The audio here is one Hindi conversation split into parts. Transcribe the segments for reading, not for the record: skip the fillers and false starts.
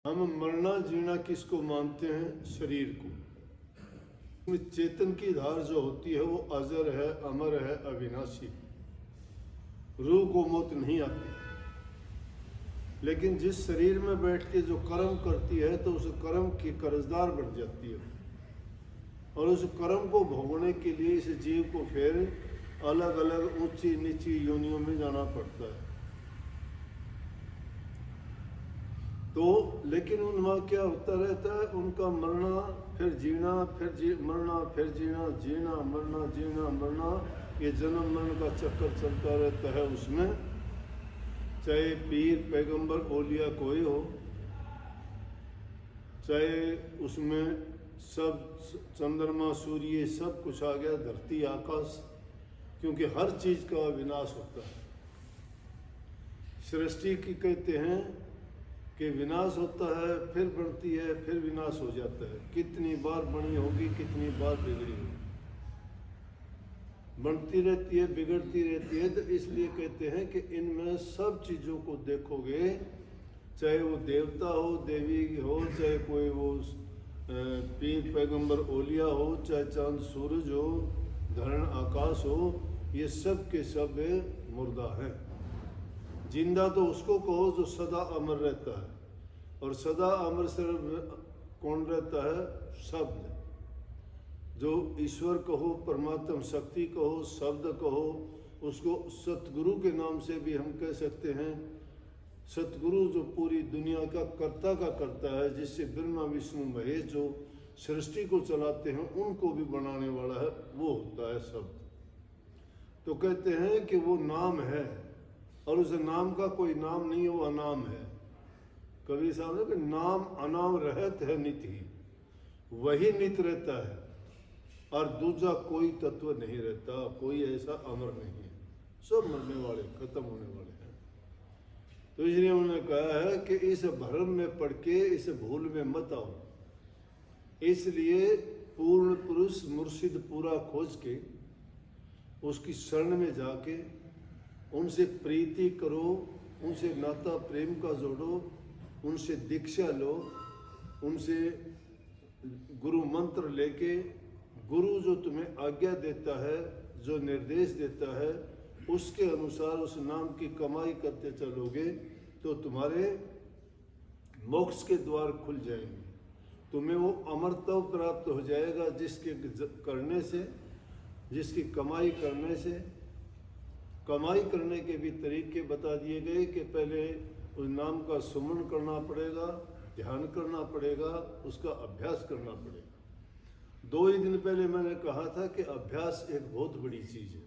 हम मरना जीना किसको मानते हैं? शरीर को। चेतन की धार जो होती है वो अजर है, अमर है, अविनाशी। रूह को मौत नहीं आती। लेकिन जिस शरीर में बैठ के जो कर्म करती है तो उस कर्म की कर्जदार बन जाती है और उस कर्म को भोगने के लिए इस जीव को फिर अलग अलग ऊंची नीची योनियों में जाना पड़ता है। तो लेकिन उनमें क्या होता रहता है? उनका मरना फिर जीना, मरना फिर जीना, जीना मरना, जीना मरना, ये जन्म मरण का चक्कर चलता रहता है। उसमें चाहे पीर पैगंबर ओलिया कोई हो, चाहे उसमें सब चंद्रमा सूर्य सब कुछ आ गया, धरती आकाश, क्योंकि हर चीज का विनाश होता है। सृष्टि की कहते हैं कि विनाश होता है, फिर बढ़ती है, फिर विनाश हो जाता है। कितनी बार बनी होगी, कितनी बार बिगड़ी होगी, बनती रहती है, बिगड़ती रहती है। तो इसलिए कहते हैं कि इनमें सब चीज़ों को देखोगे, चाहे वो देवता हो, देवी हो, चाहे कोई वो पीर पैगंबर ओलिया हो, चाहे चांद सूरज हो, धरण आकाश हो, ये सब के सब मुर्दा हैं। जिंदा तो उसको कहो जो सदा अमर रहता है, और सदा अमर सिर्फ कौन रहता है? शब्द। जो ईश्वर कहो, परमात्मा शक्ति कहो, शब्द कहो, उसको सतगुरु के नाम से भी हम कह सकते हैं। सतगुरु जो पूरी दुनिया का करता है, जिससे ब्रह्मा विष्णु महेश जो सृष्टि को चलाते हैं उनको भी बनाने वाला है, वो होता है शब्द। तो कहते हैं कि वो नाम है, और उस नाम का कोई नाम नहीं है, वो अनाम है। कवि साहब ने कि नाम अनाम रहत है नित ही, वही नित रहता है, और दूसरा कोई तत्व नहीं रहता, कोई ऐसा अमर नहीं है। सब मरने वाले, खत्म होने वाले हैं। तो इसलिए उन्होंने कहा है कि इस भ्रम में पड़ के इस भूल में मत आओ। इसलिए पूर्ण पुरुष मुर्शिद पूरा खोज के उसकी शरण में जाके उनसे प्रीति करो, उनसे नाता प्रेम का जोड़ो, उनसे दीक्षा लो, उनसे गुरु मंत्र लेके गुरु जो तुम्हें आज्ञा देता है, जो निर्देश देता है, उसके अनुसार उस नाम की कमाई करते चलोगे तो तुम्हारे मोक्ष के द्वार खुल जाएंगे। तुम्हें वो अमरत्व प्राप्त हो जाएगा, जिसके करने से, जिसकी कमाई करने से। कमाई करने के भी तरीके बता दिए गए कि पहले उस नाम का सुमन करना पड़ेगा, ध्यान करना पड़ेगा, उसका अभ्यास करना पड़ेगा। 2 ही दिन पहले मैंने कहा था कि अभ्यास एक बहुत बड़ी चीज़ है।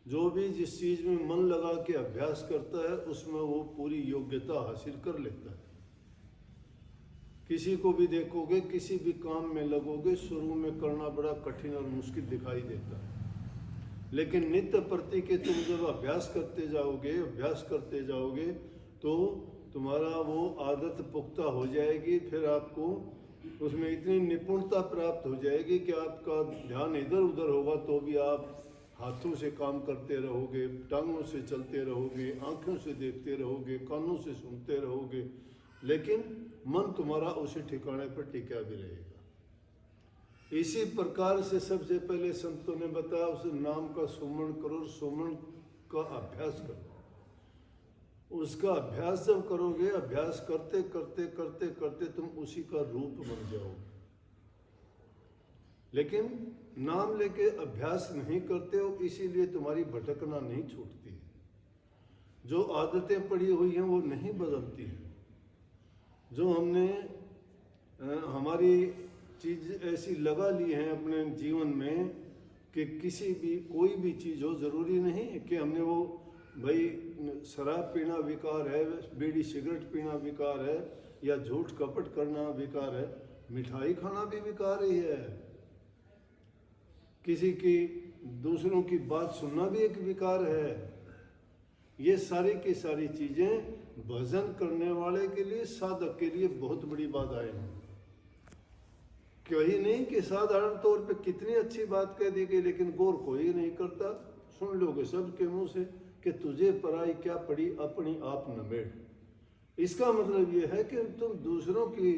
जो भी जिस चीज़ में मन लगा के अभ्यास करता है उसमें वो पूरी योग्यता हासिल कर लेता है। किसी को भी देखोगे, किसी भी काम में लगोगे, शुरू में करना बड़ा कठिन और मुश्किल दिखाई देता है, लेकिन नित्य प्रति के तुम जब अभ्यास करते जाओगे तो तुम्हारा वो आदत पुख्ता हो जाएगी। फिर आपको उसमें इतनी निपुणता प्राप्त हो जाएगी कि आपका ध्यान इधर उधर होगा तो भी आप हाथों से काम करते रहोगे, टांगों से चलते रहोगे, आंखों से देखते रहोगे, कानों से सुनते रहोगे, लेकिन मन तुम्हारा उसी ठिकाने पर टिका भी रहेगा। इसी प्रकार से सबसे पहले संतों ने बताया उस नाम का सुमरण करो, सुमरण का अभ्यास करो। उसका अभ्यास जब करोगे, अभ्यास करते करते करते करते तुम उसी का रूप बन जाओगे। लेकिन नाम लेके अभ्यास नहीं करते हो, इसीलिए तुम्हारी भटकना नहीं छूटती है। जो आदतें पड़ी हुई हैं वो नहीं बदलती हैं। जो हमने हमारी चीज ऐसी लगा ली है अपने जीवन में कि किसी भी कोई भी चीज़ हो, ज़रूरी नहीं कि हमने वो भाई शराब पीना विकार है, बीड़ी सिगरेट पीना विकार है, या झूठ कपट करना विकार है, मिठाई खाना भी विकार ही है। किसी की दूसरों की बात सुनना भी एक विकार है। ये सारी की सारी चीज़ें भजन करने वाले के लिए, साधक के लिए बहुत बड़ी बाधाएं हैं। कहीं नहीं कि साधारण तौर पे कितनी अच्छी बात कह दी गई, लेकिन गौर कोई नहीं करता। सुन लोगे सबके मुंह से कि तुझे पराई क्या पड़ी, अपनी आप न मेड़। इसका मतलब ये है कि तुम दूसरों की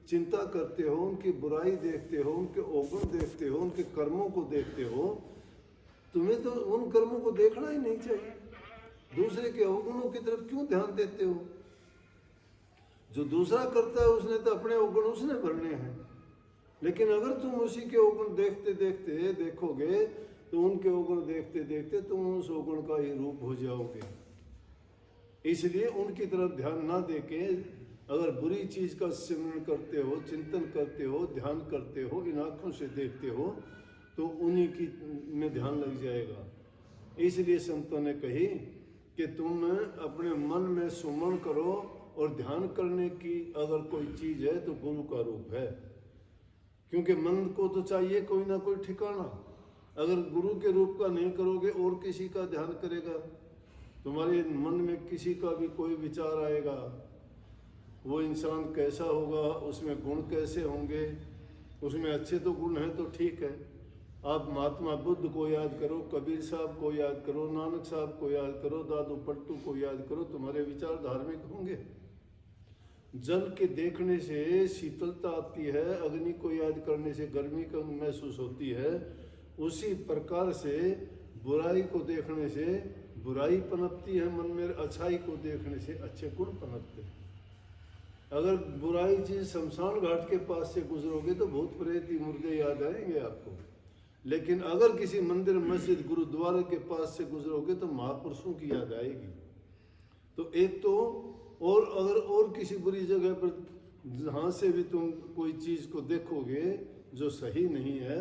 चिंता करते हो, उनकी बुराई देखते हो, उनके अवगुण देखते हो, उनके कर्मों को देखते हो। तुम्हें तो उन कर्मों को देखना ही नहीं चाहिए। दूसरे के अवगुणों की तरफ क्यों ध्यान देते हो? जो दूसरा करता है उसने तो अपने अवगुण उसने भरने हैं, लेकिन अगर तुम उसी के अवगुण देखते देखते देखोगे तो उनके अवगुण देखते देखते तुम उस अवगुण का ही रूप हो जाओगे। इसलिए उनकी तरफ ध्यान ना देके अगर बुरी चीज का सिमरन करते हो, चिंतन करते हो, ध्यान करते हो, इन आंखों से देखते हो तो उन्हीं की में ध्यान लग जाएगा। इसलिए संतों ने कही कि तुम अपने मन में सुमन करो, और ध्यान करने की अगर कोई चीज है तो गुरु का रूप है, क्योंकि मन को तो चाहिए कोई ना कोई ठिकाना। अगर गुरु के रूप का नहीं करोगे और किसी का ध्यान करेगा, तुम्हारे मन में किसी का भी कोई विचार आएगा, वो इंसान कैसा होगा, उसमें गुण कैसे होंगे, उसमें अच्छे तो गुण हैं तो ठीक है। आप महात्मा बुद्ध को याद करो, कबीर साहब को याद करो, नानक साहब को याद करो, दादू पट्टू को याद करो, तुम्हारे विचार धार्मिक होंगे। जल के देखने से शीतलता आती है, अग्नि को याद करने से गर्मी का महसूस होती है। उसी प्रकार से बुराई को देखने से बुराई पनपती है मन में, अच्छाई को देखने से अच्छे गुण पनपते हैं। अगर बुराई चीज शमशान घाट के पास से गुजरोगे तो भूत प्रेत मुर्दे याद आएंगे आपको, लेकिन अगर किसी मंदिर मस्जिद गुरुद्वारे के पास से गुजरोगे तो महापुरुषों की याद आएगी। तो एक तो और अगर और किसी बुरी जगह पर जहाँ से भी तुम कोई चीज को देखोगे जो सही नहीं है,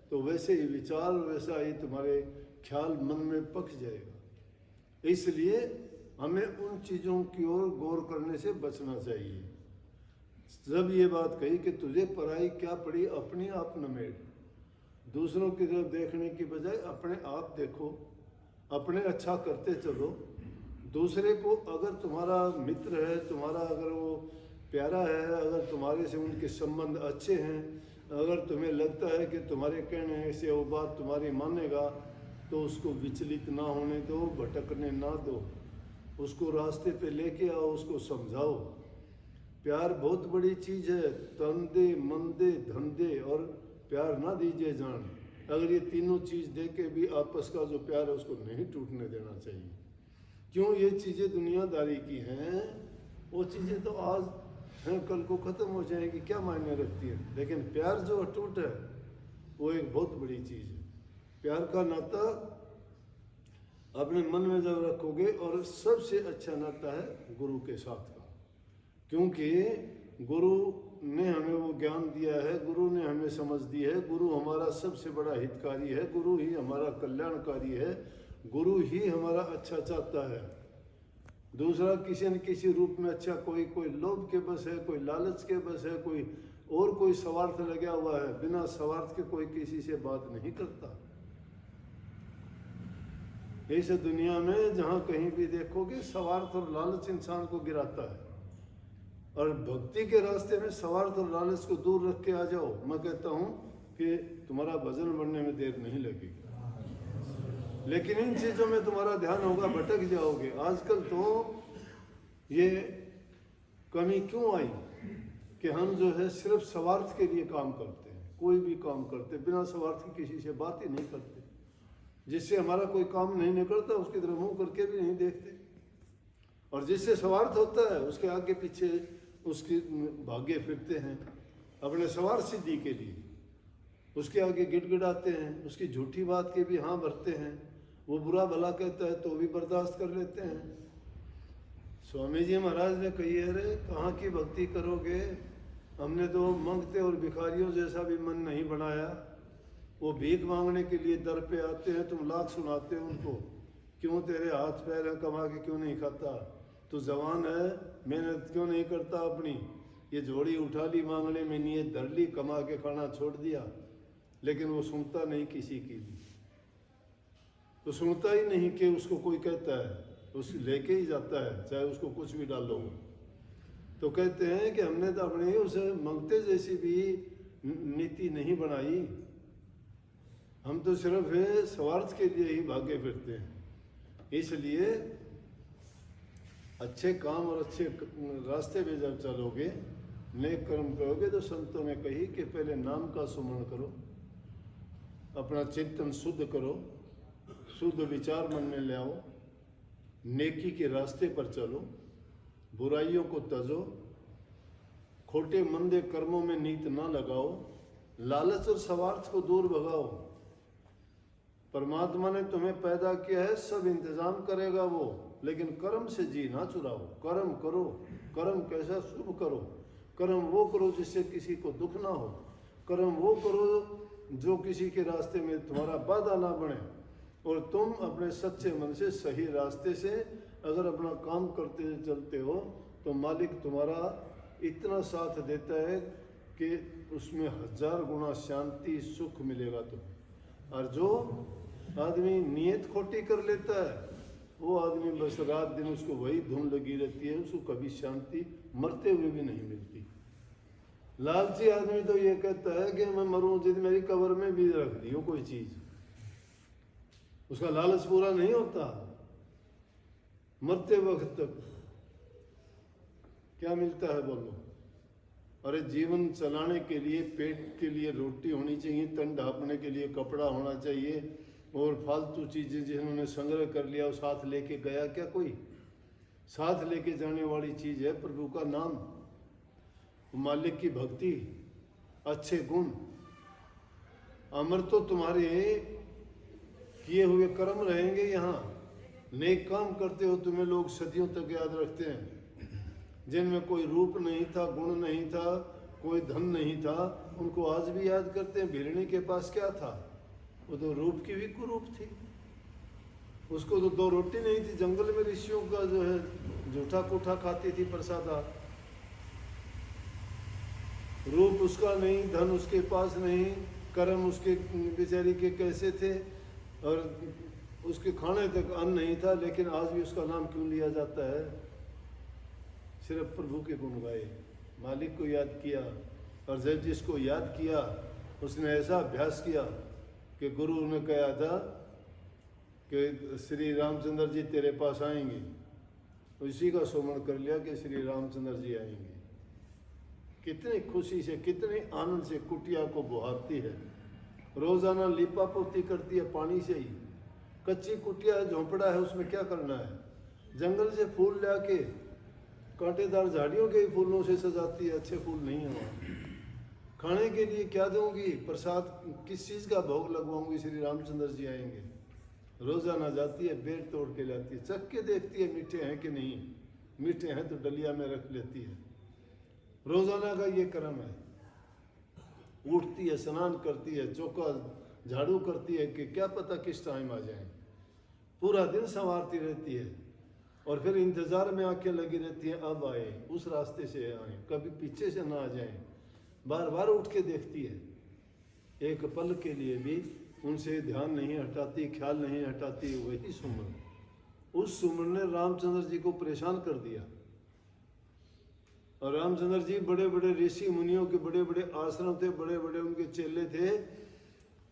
तो वैसे ही विचार, वैसा ही तुम्हारे ख्याल मन में पक जाएगा। इसलिए हमें उन चीजों की ओर गौर करने से बचना चाहिए। जब ये बात कही कि तुझे पराई क्या पड़ी, अपनी आप नमेड़, दूसरों की तरफ देखने की बजाय अपने आप देखो, अपने अच्छा करते चलो। दूसरे को अगर तुम्हारा मित्र है, तुम्हारा अगर वो प्यारा है, अगर तुम्हारे से उनके संबंध अच्छे हैं, अगर तुम्हें लगता है कि तुम्हारे कहने से वो बात तुम्हारी मानेगा, तो उसको विचलित ना होने दो, भटकने ना दो, उसको रास्ते पे लेके आओ, उसको समझाओ। प्यार बहुत बड़ी चीज है, तन दे, मन दे, धन दे और प्यार ना दीजिए जान। अगर ये तीनों चीज दे के भी आपस का जो प्यार है उसको नहीं टूटने देना चाहिए। क्यों? ये चीजें दुनियादारी की हैं, वो चीजें तो आज हैं, कल को खत्म हो जाएगी, क्या मायने रखती है। लेकिन प्यार जो अटूट है वो एक बहुत बड़ी चीज है। प्यार का नाता अपने मन में जब रखोगे, और सबसे अच्छा नाता है गुरु के साथ का, क्योंकि गुरु ने हमें वो ज्ञान दिया है, गुरु ने हमें समझ दी है, गुरु हमारा सबसे बड़ा हितकारी है, गुरु ही हमारा कल्याणकारी है, गुरु ही हमारा अच्छा चाहता है। दूसरा किसी न किसी रूप में अच्छा, कोई लोभ के बस है, कोई लालच के बस है, कोई स्वार्थ लगा हुआ है। बिना स्वार्थ के कोई किसी से बात नहीं करता। इस दुनिया में जहाँ कहीं भी देखोगे स्वार्थ और लालच इंसान को गिराता है, और भक्ति के रास्ते में स्वार्थ और लालच को दूर रख के आ जाओ। मैं कहता हूँ कि तुम्हारा भजन बनने में देर नहीं लगेगी। लेकिन इन चीजों में तुम्हारा ध्यान होगा, भटक जाओगे। आजकल तो ये कमी क्यों आई कि हम जो है सिर्फ स्वार्थ के लिए काम करते हैं, कोई भी काम करते बिना स्वार्थ की किसी से बात ही नहीं करते। जिससे हमारा कोई काम नहीं निकलता उसकी तरफ मुंह करके भी नहीं देखते, और जिससे स्वार्थ होता है उसके आगे पीछे उसके भागे फिरते हैं अपने स्वार्थ सिद्धि के लिए, उसके आगे गिड़गिड़ाते हैं, उसकी झूठी बात के भी हाँ भरते हैं। वो बुरा भला कहता है तो भी बर्दाश्त कर लेते हैं। स्वामी जी महाराज ने कही है, रे कहाँ की भक्ति करोगे, हमने तो मंगते और भिखारियों जैसा भी मन नहीं बनाया। वो भीख मांगने के लिए दर पे आते हैं, तुम लाख सुनाते हो उनको, क्यों तेरे हाथ पैर हैं, कमा के क्यों नहीं खाता, तू जवान है, मेहनत क्यों नहीं करता अपनी। ये झोड़ी उठा ली, मांगने में नीयत धर ली, कमा के खाना छोड़ दिया, लेकिन वो सुनता नहीं किसी की भी। तो सुनता ही नहीं कि उसको कोई कहता है, उस लेके ही जाता है, चाहे उसको कुछ भी डालो। तो कहते हैं कि हमने तो अपने उसे मंगते जैसी भी नीति नहीं बनाई, हम तो सिर्फ स्वार्थ के लिए ही भागे फिरते हैं। इसलिए अच्छे काम और अच्छे रास्ते पे जब चलोगे, नेक कर्म करोगे, तो संतों ने कही कि पहले नाम का सुमरण करो, अपना चिंतन शुद्ध करो, शुद्ध विचार मन में ले आओ, नेकी के रास्ते पर चलो, बुराइयों को तजो, खोटे मंदे कर्मों में नीत ना लगाओ, लालच और स्वार्थ को दूर भगाओ। परमात्मा ने तुम्हें पैदा किया है, सब इंतजाम करेगा वो, लेकिन कर्म से जी ना चुराओ। कर्म करो, कर्म कैसा शुभ करो, कर्म वो करो जिससे किसी को दुख ना हो, कर्म वो करो जो किसी के रास्ते में तुम्हारा बाधा ना बने, और तुम अपने सच्चे मन से सही रास्ते से अगर अपना काम करते चलते हो तो मालिक तुम्हारा इतना साथ देता है कि उसमें 1000 गुना शांति सुख मिलेगा तुम्हें। और जो आदमी नियत खोटी कर लेता है, वो आदमी बस रात दिन उसको वही धुन लगी रहती है, उसको कभी शांति मरते हुए भी नहीं मिलती। लालची आदमी तो ये कहता है कि मैं मरूं जिद मेरी कब्र में भी रख दी हो कोई चीज, उसका लालच पूरा नहीं होता। मरते वक्त तक क्या मिलता है बोलो? अरे जीवन चलाने के लिए, पेट के लिए रोटी होनी चाहिए, तन ढांपने के लिए कपड़ा होना चाहिए, और फालतू चीजें जिन्होंने संग्रह कर लिया वो साथ लेके गया क्या? कोई साथ लेके जाने वाली चीज है प्रभु का नाम, मालिक की भक्ति, अच्छे गुण। अमर तो तुम्हारे किए हुए कर्म रहेंगे। यहाँ नेक काम करते हो, तुम्हें लोग सदियों तक याद रखते हैं। जिनमें कोई रूप नहीं था, गुण नहीं था, कोई धन नहीं था, उनको आज भी याद करते हैं। भिलनी के पास क्या था? वो तो रूप की भी कुरूप थी, उसको तो 2 रोटी नहीं थी, जंगल में ऋषियों का जो है जूठा कूठा खाती थी प्रसादा। रूप उसका नहीं, धन उसके पास नहीं, कर्म उसके बेचारी के कैसे थे, और उसके खाने तक अन्न नहीं था, लेकिन आज भी उसका नाम क्यों लिया जाता है? सिर्फ प्रभु के गुण गाए, मालिक को याद किया। और जब जिसको याद किया उसने ऐसा अभ्यास किया कि गुरु ने कहा था कि श्री रामचंद्र जी तेरे पास आएंगे, उसी का सुमरण कर लिया कि श्री रामचंद्र जी आएंगे। कितनी खुशी से, कितने आनंद से कुटिया को बुहारती है, रोजाना लिपा पोती करती है पानी से ही। कच्ची कुटिया है, झोंपड़ा है, उसमें क्या करना है? जंगल से फूल ला के कांटेदार झाड़ियों के ही फूलों से सजाती है, अच्छे फूल नहीं है वहाँ। खाने के लिए क्या दूंगी? प्रसाद किस चीज़ का भोग लगवाऊंगी? श्री रामचंद्र जी आएंगे। रोजाना जाती है, बेर तोड़ के लाती है, चख के देखती है मीठे हैं कि नहीं, मीठे हैं तो डलिया में रख लेती है। रोजाना का ये कर्म है। उठती है, स्नान करती है, चौका झाड़ू करती है कि क्या पता किस टाइम आ जाए। पूरा दिन संवारती रहती है, और फिर इंतजार में आंखें लगी रहती हैं, अब आए, उस रास्ते से आए, कभी पीछे से ना आ जाए। बार बार उठ के देखती है, एक पल के लिए भी उनसे ध्यान नहीं हटाती, ख्याल नहीं हटाती। वही सुमन, उस सुमन ने रामचंद्र जी को परेशान कर दिया। और रामचंद्र जी बड़े बड़े ऋषि मुनियों के बड़े बड़े आश्रम थे, बड़े बड़े उनके चेले थे,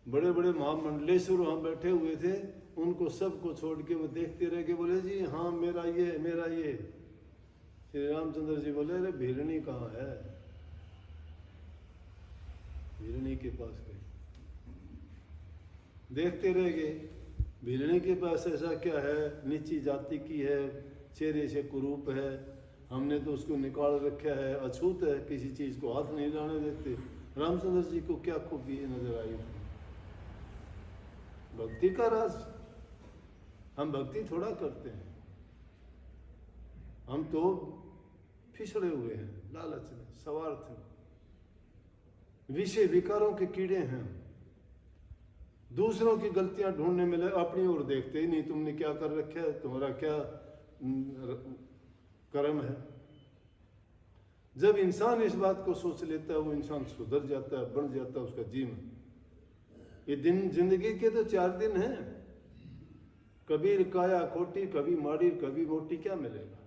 बड़े बड़े महामंडलेश्वर वहाँ बैठे हुए थे। उनको सबको छोड़ के वो देखते रह के बोले जी हाँ मेरा ये, मेरा ये। श्री रामचंद्र जी बोले अरे भिलनी कहाँ है? भिलनी के पास गए, देखते रह गए। भिलनी के पास ऐसा क्या है? नीची जाति की है, चेहरे से कुरूप है, हमने तो उसको निकाल रखा है, अछूत है, किसी चीज को हाथ नहीं लाने देते। रामचंद्र जी को क्या खूबी नजर आई? भक्ति का राज। हम भक्ति थोड़ा करते हैं, हम तो फिसले हुए हैं लालच में, स्वार्थ में, विषय विकारों के कीड़े हैं। दूसरों की गलतियां ढूंढने में अपनी ओर देखते ही नहीं। तुमने क्या कर रखा है, तुम्हारा क्या कर्म है। जब इंसान इस बात को सोच लेता है, वो इंसान सुधर जाता है, बन जाता है उसका जीवन। ये दिन जिंदगी के तो 4 दिन हैं, कभी काया खोटी, कभी माड़ी, कभी मोटी, क्या मिलेगा?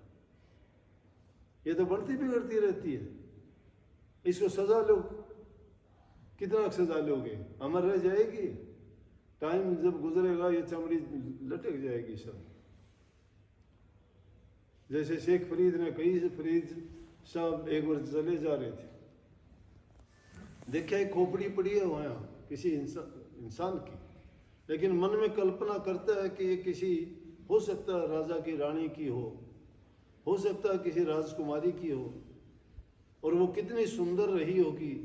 ये तो बढ़ती बिगड़ती रहती है। इसको सजा लो, कितना सजा लोगे? अमर रह जाएगी। टाइम जब गुजरेगा ये चमड़ी लटक जाएगी सब। जैसे शेख फरीद ने कही, फरीद साहब एक बार चले जा रहे थे, देखा एक खोपड़ी पड़ी है वहाँ किसी इंसान की, लेकिन मन में कल्पना करता है कि ये किसी, हो सकता है राजा की रानी की हो सकता है किसी राजकुमारी की हो, और वो कितनी सुंदर रही होगी।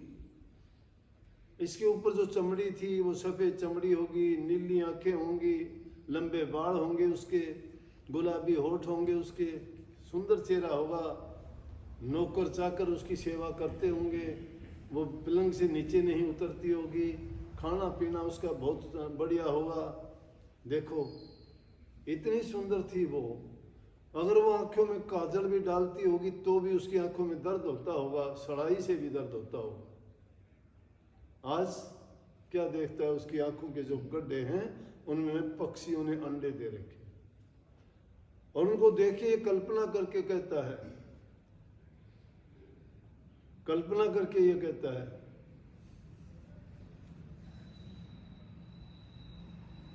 इसके ऊपर जो चमड़ी थी वो सफ़ेद चमड़ी होगी, नीली आंखें होंगी, लंबे बाल होंगे उसके, गुलाबी होठ होंगे उसके, सुंदर चेहरा होगा, नौकर चाकर उसकी सेवा करते होंगे, वो पलंग से नीचे नहीं उतरती होगी, खाना पीना उसका बहुत बढ़िया होगा। देखो इतनी सुंदर थी वो। अगर वो आंखों में काजल भी डालती होगी तो भी उसकी आंखों में दर्द होता होगा, सड़ाई से भी दर्द होता होगा। आज क्या देखता है, उसकी आंखों के जो गड्ढे हैं उनमें पक्षियों ने अंडे दे रखे, और उनको देखिए कल्पना करके कहता है, कल्पना करके ये कहता है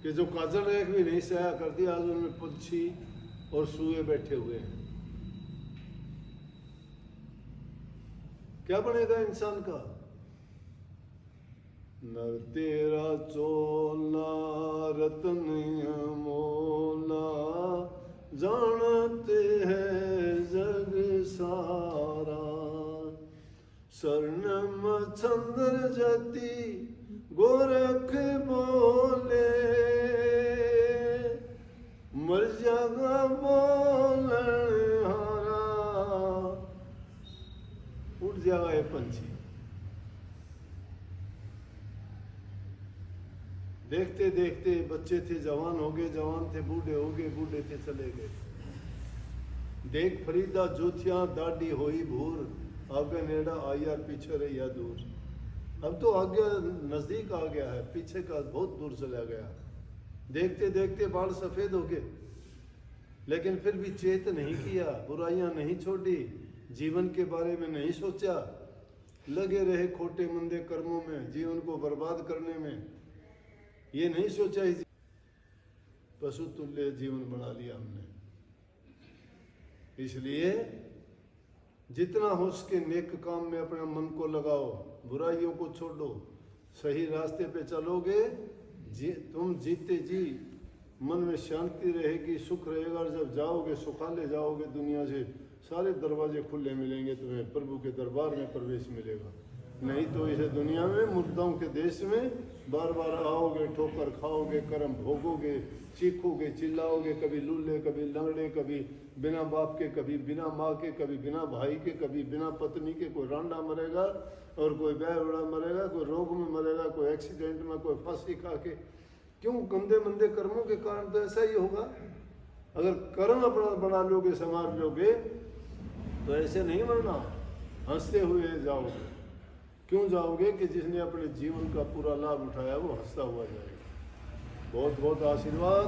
कि जो काजल रेख भी नहीं सहाया करती, आज उनमें पक्षी और सूए बैठे हुए हैं। क्या बनेगा इंसान का? नर तेरा चोला रतन मोला, जानते हैं जग सारा, स्वर्णम चंद्र जति गोरख बोले, मर जागा बोलन हारा। उठ जाएगा ये पंछी। देखते देखते बच्चे थे जवान हो गए, जवान थे बूढ़े हो गए, बूढ़े थे चले गए। देख फरीदा जोथिया दाढ़ी होई भूर, आगे नेड़ा आया पीछे रहिया दूर। अब तो आगे नजदीक आ गया है, पीछे का बहुत दूर चला गया। देखते देखते बाल सफेद हो गए, लेकिन फिर भी चेत नहीं किया, बुराइयां नहीं छोड़ी, जीवन के बारे में नहीं सोचा, लगे रहे खोटे मंदे कर्मों में, जीवन को बर्बाद करने में। ये नहीं सोचा ही पशु तुल्य जीवन बना लिया हमने। इसलिए जितना हो सके नेक काम में अपने मन को लगाओ, बुराइयों को छोड़ो, सही रास्ते पे चलोगे, तुम जीते जी मन में शांति रहेगी, सुख रहेगा। और जब जाओगे सुखाले जाओगे, दुनिया से सारे दरवाजे खुले मिलेंगे, तुम्हें प्रभु के दरबार में प्रवेश मिलेगा। नहीं तो इसे दुनिया में मुर्दों के देश में बार बार आओगे, ठोकर खाओगे, कर्म भोगोगे, चीखोगे, चिल्लाओगे, कभी लूले, कभी लंगड़े, कभी बिना बाप के, कभी बिना माँ के, कभी बिना भाई के, कभी बिना पत्नी के। कोई रांडा मरेगा और कोई बैरुड़ा मरेगा, कोई रोग में मरेगा, कोई एक्सीडेंट में, कोई फांसी खा के। क्यों? गंदे मंदे कर्मों के कारण तो ऐसा ही होगा। अगर कर्म अपना बना लोगे, संवार लोगे, तो ऐसे नहीं मरना, हंसते हुए जाओगे। क्यों जाओगे? कि जिसने अपने जीवन का पूरा लाभ उठाया वो हंसता हुआ जाएगा। बहुत बहुत आशीर्वाद।